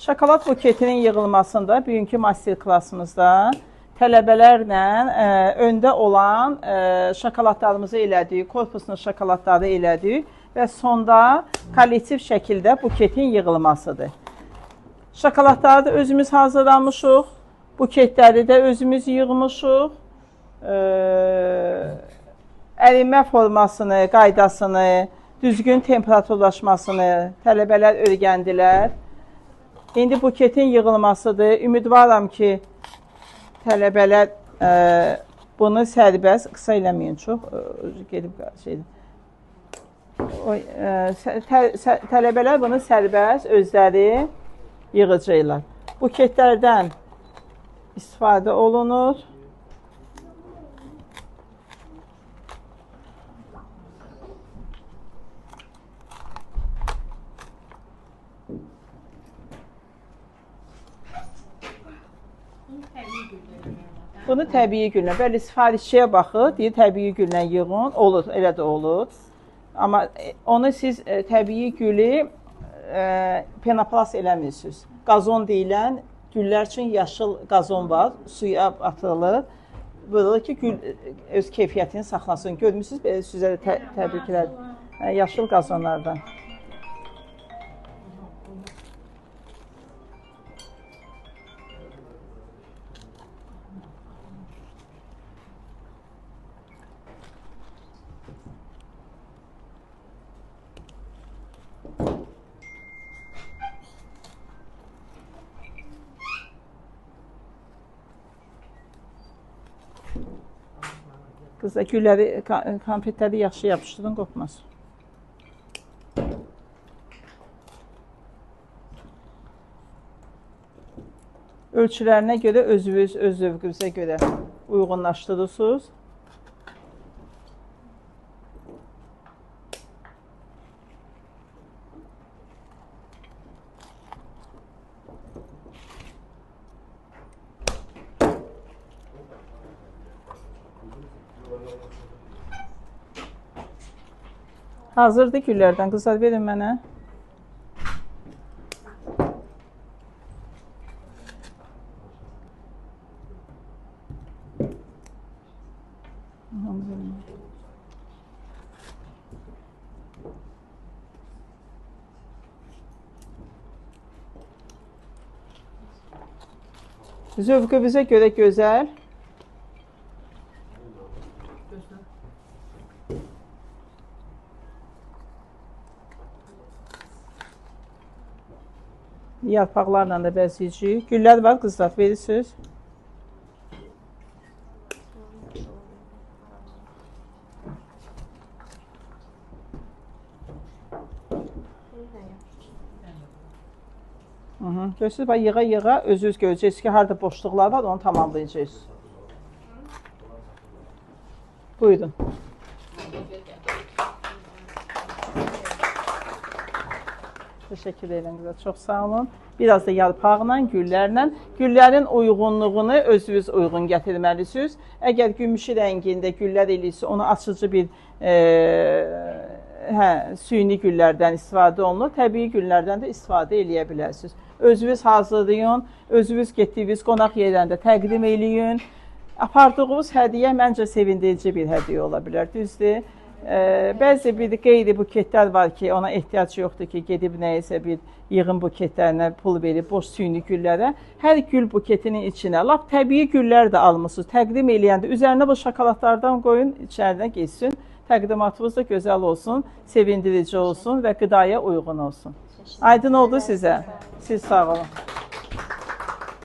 Şokolad buketinin yığılmasında bugünkü master klassımızda tələbələrlə öndə olan şokoladlarımızı elədik, korpusunu şokoladları elədik və sonda kollektiv şəkildə buketin yığılmasıdır. Şokoladları da özümüz hazırlamışıq, buketləri də özümüz yığmışıq. Ərimə formasını, qaydasını, düzgün temperaturlaşmasını tələbələr öyrəndilər. İndi buketin yığılmasıdır. Ümidvaram ki, tələbələr bunu sərbəst, qısa eləməyin çox, gedib şeydir. Tələbələr bunu sərbəst özləri yığacaqlar. Buketlərdən istifadə olunur. Bunu təbii güllə, bəli, sifarişçiyə baxır, deyir təbii güllə yığın, olur, elə də olur. Amma onu siz təbii gülü penoplast eləmirsiniz. Qazon deyilən güllər üçün yaşıl qazon var, suya atılır. Böyle ki, gül öz keyfiyyətini saxlasın. Görmürsünüz, belə sizə təbriklər, yaşıl qazonlardan. Qızlar, gülləri, konfetləri yaxşı yapışdırın, qopmaz. Ölçülərinə görə özünüz, öz zövqünüzə görə uyğunlaşdırırsınız. Hazırdır güllərdən. Qızlar, verin mənə. Zövqünüzə görə gözəl. Yarpaqlarla da bəzəyəcəyik. Güllər var, qızlar, verirsiniz. Görürsünüz, yığa-yığa özünüz görəcəksiniz ki, harada boşluqlar var, onu tamamlayacaqsınız. Buyurun. Təşəkkür edirəm, çox sağ olun. Biraz da yarpaqla, güllərlə, güllərin uyğunluğunu özünüz uyğun gətirməlisiniz. Əgər gümüşü rəngində güllər eləyirsə, onu açıcı bir süni güllərdən istifadə olunur. Təbii güllərdən də istifadə eləyə bilərsiniz. Özünüz hazırlayın, özünüz getdiyiniz qonaq yerlərində təqdim eləyin. Apardığınız hədiyyə məncə sevindirici bir hədiyyə ola bilər, düzdür? Bəzi bir qeyri buketlər var ki, ona ehtiyac yoxdur ki, gedib nəyisə bir yığın buketlərinə pul verib, boş süni güllərə. Hər gül buketinin içinə, lap təbii güllər də almışsınız, təqdim eləyəndə üzərinə bu şokoladlardan qoyun, içəridən geçsin. Təqdimatınız da gözəl olsun, sevindirici olsun və qidaya uyğun olsun. Aydın oldu sizə. Siz sağ olun.